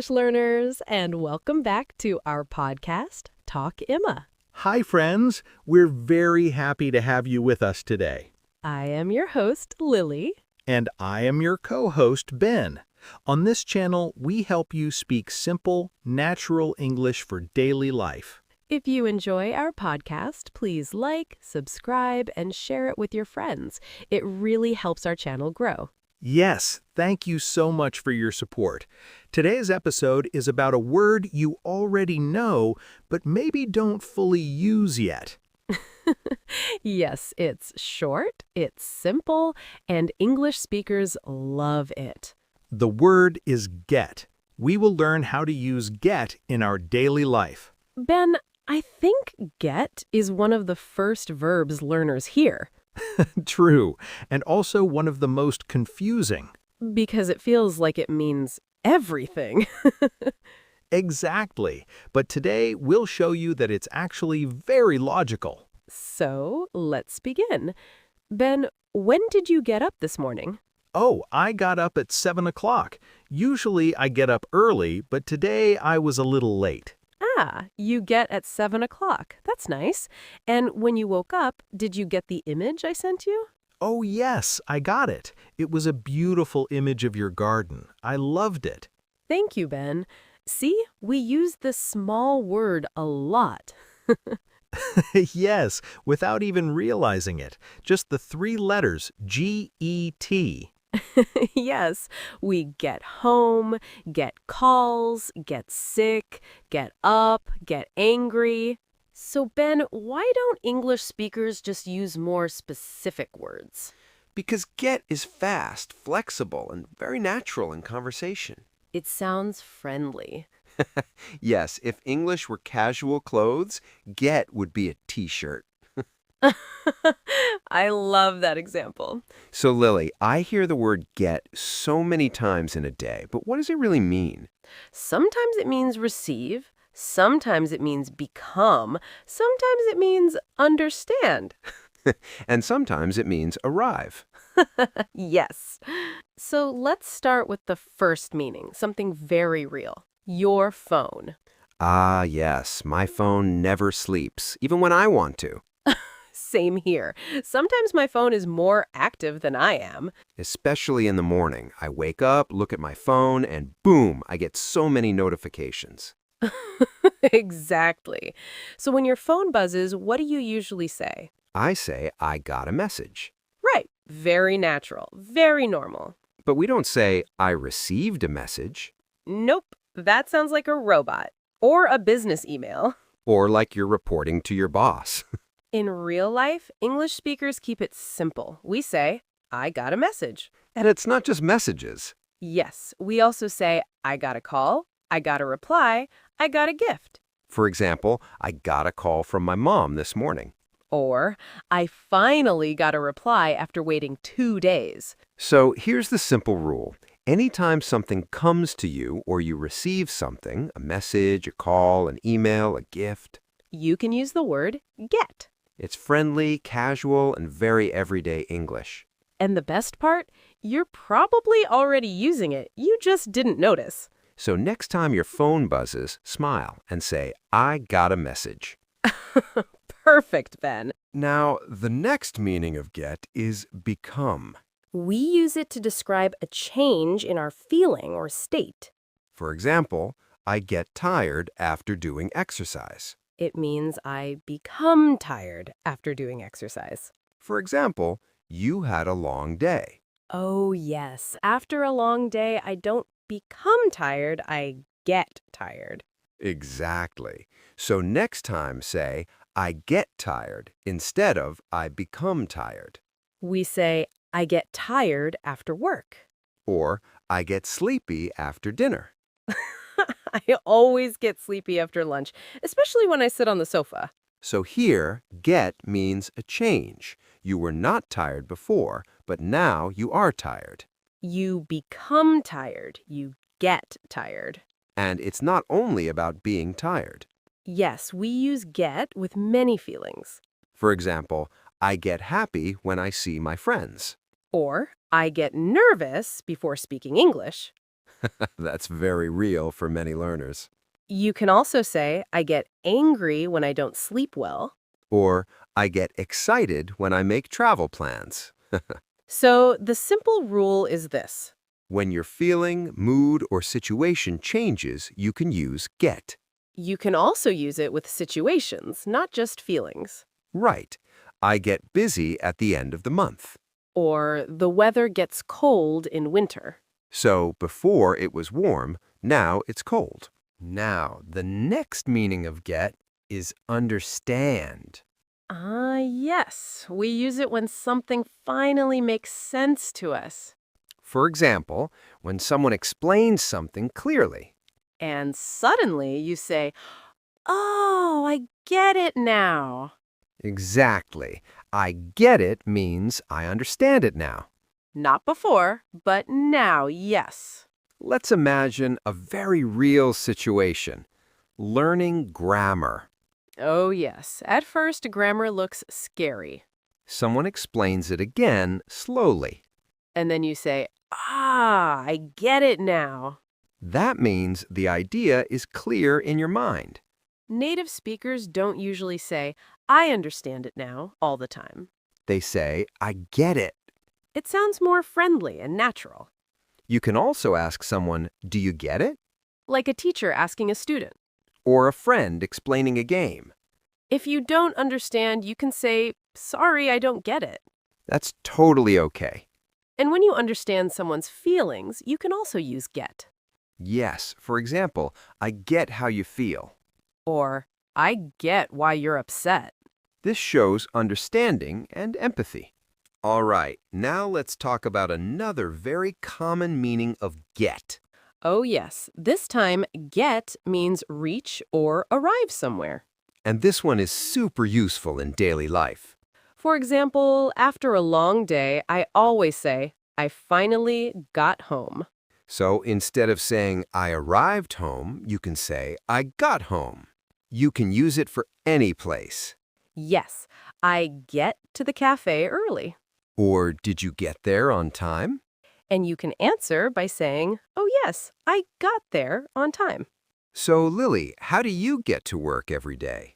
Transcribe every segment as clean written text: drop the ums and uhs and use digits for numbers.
English learners, and welcome back to our podcast, Talk Emma. Hi, friends. We're very happy to have you with us today. I am your host, Lily. And I am your co-host, Ben. On this channel, we help you speak simple, natural English for daily life. If you enjoy our podcast, please like, subscribe, and share it with your friends. It really helps our channel grow. Yes, thank you so much for your support. Today's episode is about a word you already know, but maybe don't fully use yet. Yes, it's short, it's simple, and English speakers love it. The word is get. We will learn how to use get in our daily life. Ben, I think get is one of the first verbs learners hear. True, and also one of the most confusing. Because it feels like it means everything. Exactly, but today we'll show you that it's actually very logical. So, let's begin. Ben, when did you get up this morning? Oh, I got up at 7 o'clock. Usually I get up early, but today I was a little late. Ah, you get at 7 o'clock. That's nice. And when you woke up, did you get the image I sent you? Oh yes, I got it. It was a beautiful image of your garden. I loved it. Thank you, Ben. See, we use this small word a lot. Yes, without even realizing it. Just the three letters, G-E-T. Yes, we get home, get calls, get sick, get up, get angry. So, Ben, why don't English speakers just use more specific words? Because get is fast, flexible, and very natural in conversation. It sounds friendly. Yes, if English were casual clothes, get would be a t-shirt. I love that example. So, Lily, I hear the word get so many times in a day, but what does it really mean? Sometimes it means receive, sometimes it means become, sometimes it means understand. And sometimes it means arrive. Yes. So let's start with the first meaning, something very real. Your phone. Ah, yes, my phone never sleeps, even when I want to. Same here. Sometimes my phone is more active than I am. Especially in the morning. I wake up, look at my phone, and boom, I get so many notifications. Exactly. So when your phone buzzes, what do you usually say? I say, I got a message. Right. Very natural. Very normal. But we don't say, I received a message. Nope. That sounds like a robot. Or a business email. Or like you're reporting to your boss. In real life, English speakers keep it simple. We say, I got a message. And it's not just messages. Yes, we also say, I got a call, I got a reply, I got a gift. For example, I got a call from my mom this morning. Or, I finally got a reply after waiting 2 days. So here's the simple rule. Anytime something comes to you or you receive something, a message, a call, an email, a gift, You can use the word get. it's friendly, casual, and very everyday English. And the best part, you're probably already using it. You just didn't notice. So next time your phone buzzes, smile and say, I got a message. Perfect, Ben. Now, the next meaning of get is become. We use it to describe a change in our feeling or state. For example, I get tired after doing exercise. It means I become tired after doing exercise. For example, you had a long day. Oh, yes. After a long day, I don't become tired, I get tired. Exactly. So next time say, I get tired instead of I become tired. We say, I get tired after work. Or I get sleepy after dinner. I always get sleepy after lunch, especially when I sit on the sofa. So here, get means a change. You were not tired before, but now you are tired. You become tired. You get tired. And it's not only about being tired. Yes, we use get with many feelings. For example, I get happy when I see my friends. Or, I get nervous before speaking English. That's very real for many learners. You can also say, I get angry when I don't sleep well. Or, I get excited when I make travel plans. So the simple rule is this. When your feeling, mood, or situation changes, you can use get. You can also use it with situations, not just feelings. Right. I get busy at the end of the month. Or the weather gets cold in winter. So before it was warm, now it's cold. Now, the next meaning of get is understand. Yes. We use it when something finally makes sense to us. For example, when someone explains something clearly. And suddenly you say, oh, I get it now. Exactly. I get it means I understand it now. Not before, but now, yes. Let's imagine a very real situation. Learning grammar. Oh, yes. At first, grammar looks scary. Someone explains it again slowly. And then you say, I get it now. That means the idea is clear in your mind. Native speakers don't usually say, I understand it now, all the time. They say, I get it. It sounds more friendly and natural, You can also ask someone, do you get it? like a teacher asking a student. Or a friend explaining a game. If you don't understand, you can say, sorry, I don't get it. That's totally okay. And when you understand someone's feelings, you can also use get. Yes, for example, I get how you feel. Or, I get why you're upset. This shows understanding and empathy. All right, now let's talk about another very common meaning of get. Oh, yes. This time, get means reach or arrive somewhere. And this one is super useful in daily life. For example, after a long day, I always say, I finally got home. So instead of saying I arrived home, you can say I got home. You can use it for any place. Yes, I get to the cafe early. Or did you get there on time? And you can answer by saying, oh, yes, I got there on time. So Lily, how do you get to work every day?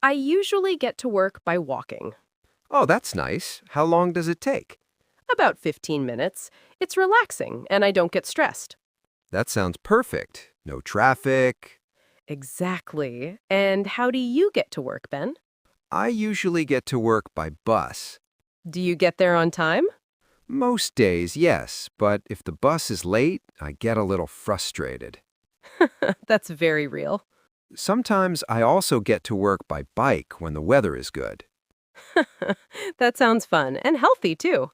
I usually get to work by walking. Oh, that's nice. How long does it take? About 15 minutes. It's relaxing, and I don't get stressed. That sounds perfect. No traffic. Exactly. And how do you get to work, Ben? I usually get to work by bus. Do you get there on time? Most days, yes, but if the bus is late, I get a little frustrated. That's very real. Sometimes I also get to work by bike when the weather is good. That sounds fun and healthy, too.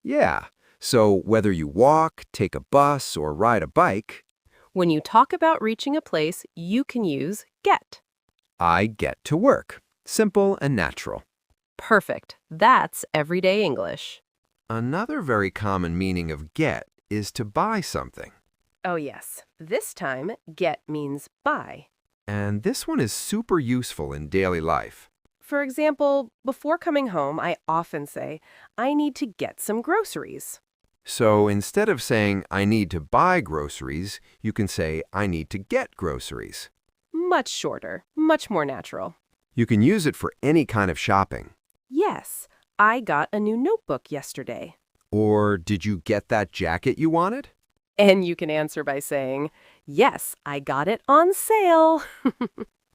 Yeah, so whether you walk, take a bus, or ride a bike, When you talk about reaching a place, you can use get. I get to work. Simple and natural. Perfect. That's everyday English. Another very common meaning of get is to buy something. Oh, yes. This time, get means buy. And this one is super useful in daily life. For example, before coming home, I often say, I need to get some groceries. So instead of saying, I need to buy groceries, you can say, I need to get groceries. Much shorter, much more natural. You can use it for any kind of shopping. Yes, I got a new notebook yesterday. Or did you get that jacket you wanted? And you can answer by saying, yes, I got it on sale.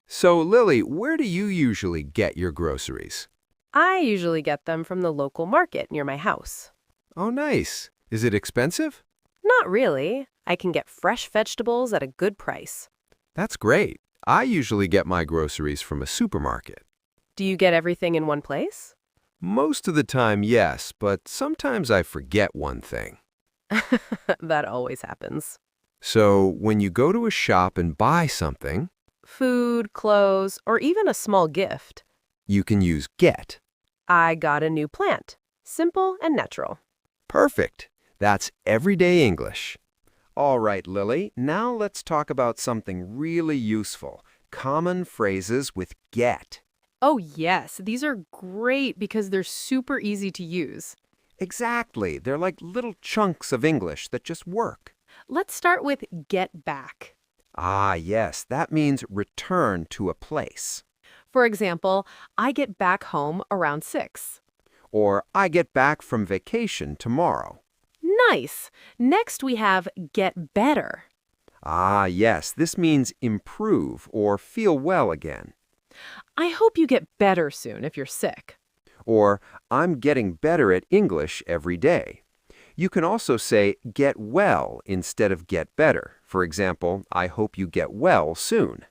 So Lily, where do you usually get your groceries? I usually get them from the local market near my house. Oh, nice. Is it expensive? Not really. I can get fresh vegetables at a good price. That's great. I usually get my groceries from a supermarket. Do you get everything in one place? Most of the time, yes, but sometimes I forget one thing. That always happens. So when you go to a shop and buy something, Food, clothes, or even a small gift. you can use get. I got a new plant. Simple and natural. Perfect. That's everyday English. All right, Lily, now let's talk about something really useful. Common phrases with get. Oh, yes. These are great because they're super easy to use. Exactly. They're like little chunks of English that just work. Let's start with get back. Ah, yes, that means return to a place. For example, I get back home around 6. Or I get back from vacation tomorrow. Nice. Next we have get better. Ah, yes, this means improve or feel well again. I hope you get better soon if you're sick. Or I'm getting better at English every day. You can also say get well instead of get better. For example, I hope you get well soon.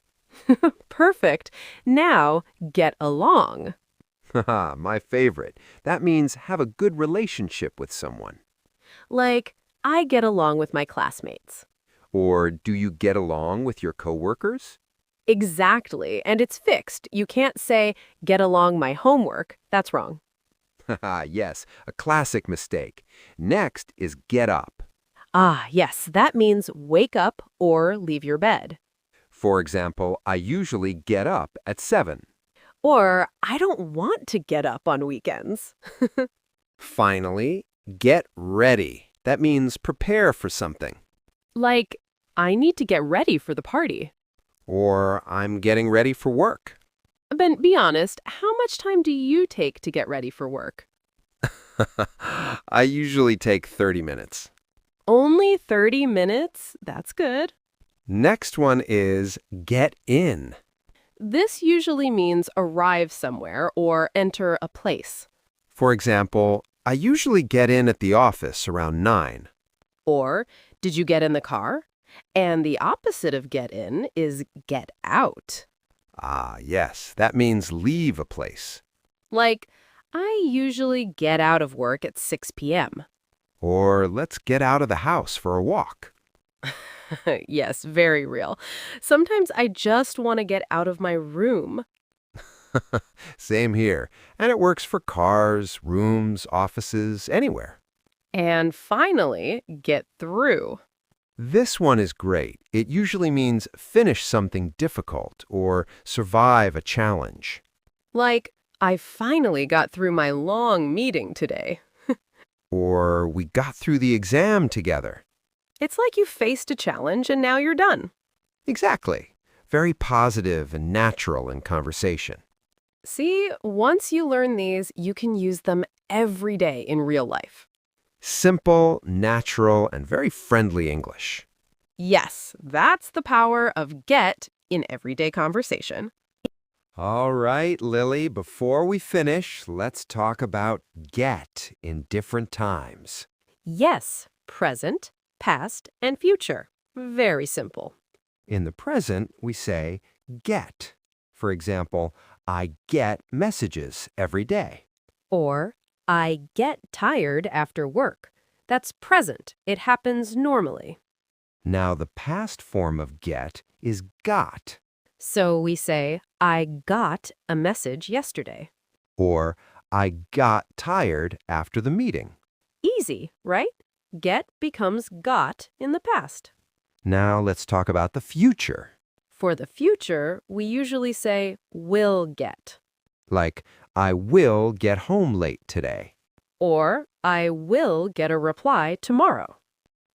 Perfect. Now, get along. Haha, my favorite. That means have a good relationship with someone. Like, I get along with my classmates. Or do you get along with your coworkers? Exactly. And it's fixed. You can't say, get along my homework. That's wrong. Haha, yes, a classic mistake. Next is get up. Ah, yes. That means wake up or leave your bed. For example, I usually get up at 7. Or, I don't want to get up on weekends. Finally, get ready. That means prepare for something. Like, I need to get ready for the party. Or I'm getting ready for work. Ben, be honest, how much time do you take to get ready for work? I usually take 30 minutes. Only 30 minutes? That's good. Next one is get in. This usually means arrive somewhere or enter a place. For example, I usually get in at the office around 9. Or, did you get in the car? And the opposite of get in is get out. Ah, yes, that means leave a place. Like, I usually get out of work at 6 p.m. Or let's get out of the house for a walk. Yes, very real. Sometimes I just want to get out of my room. Same here. And it works for cars, rooms, offices, anywhere. And finally, get through. This one is great. It usually means finish something difficult or survive a challenge. Like, I finally got through my long meeting today. Or we got through the exam together. It's like you faced a challenge and now you're done. Exactly. Very positive and natural in conversation. See, once you learn these, you can use them every day in real life. Simple, natural, and very friendly English. Yes, that's the power of get in everyday conversation. All right, Lily, before we finish, let's talk about get in different times. Yes, present, past, and future. Very simple. In the present, we say get. For example, I get messages every day. Or, I get tired after work. That's present. It happens normally. Now, the past form of get is got, So we say, I got a message yesterday. or I got tired after the meeting. Easy, right? Get becomes got in the past. Now, let's talk about the future. For the future, we usually say will get. Like, I will get home late today. Or, I will get a reply tomorrow.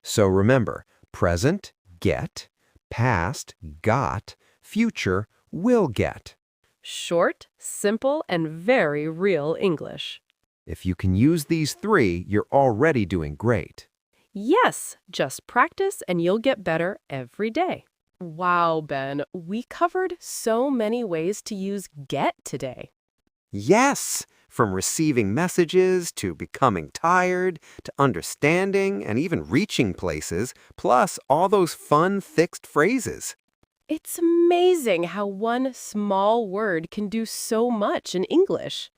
So remember, present, get, past, got, future, will get. Short, simple, and very real English. If you can use these 3, you're already doing great. Yes, just practice and you'll get better every day. Wow, Ben, we covered so many ways to use get today. Yes! From receiving messages to becoming tired to understanding and even reaching places, plus all those fun fixed phrases. It's amazing how one small word can do so much in English.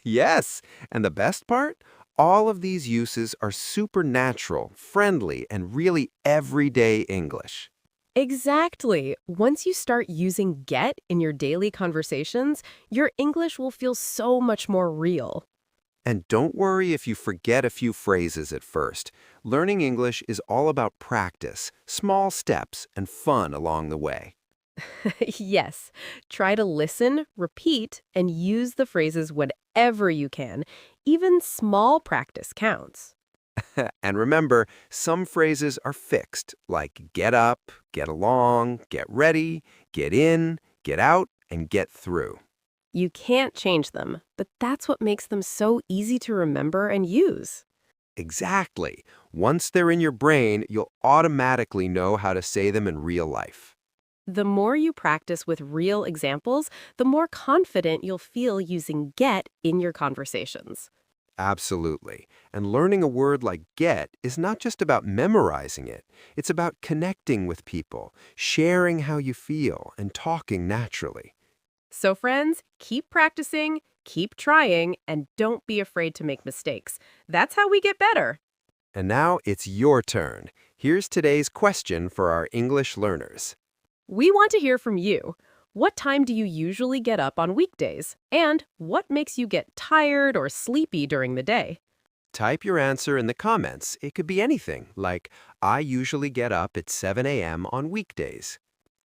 Yes, and the best part? All of these uses are supernatural, friendly, and really everyday English. Exactly. Once you start using get in your daily conversations, your English will feel so much more real. And don't worry if you forget a few phrases at first. Learning English is all about practice, small steps, and fun along the way. Yes, try to listen, repeat, and use the phrases whenever you can. Even small practice counts. And remember, some phrases are fixed, like get up, get along, get ready, get in, get out, and get through. You can't change them, but that's what makes them so easy to remember and use. Exactly. Once they're in your brain, you'll automatically know how to say them in real life. The more you practice with real examples, the more confident you'll feel using get in your conversations. Absolutely. And learning a word like get is not just about memorizing it. It's about connecting with people, sharing how you feel, and talking naturally. So friends, keep practicing, keep trying, and don't be afraid to make mistakes. That's how we get better. And now it's your turn. Here's today's question for our English learners. We want to hear from you. What time do you usually get up on weekdays? And what makes you get tired or sleepy during the day? Type your answer in the comments. It could be anything, like, I usually get up at 7 a.m. on weekdays.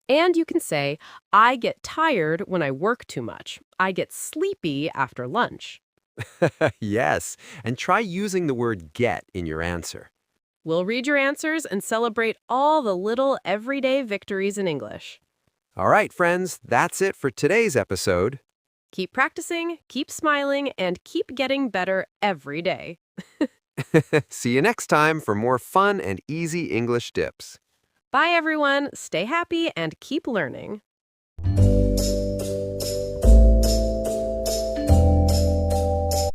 And you can say, I get tired when I work too much. I get sleepy after lunch. Yes, and try using the word get in your answer. We'll read your answers and celebrate all the little everyday victories in English. All right, friends, that's it for today's episode. Keep practicing, keep smiling, and keep getting better every day. See you next time for more fun and easy English tips. Bye, everyone. Stay happy and keep learning.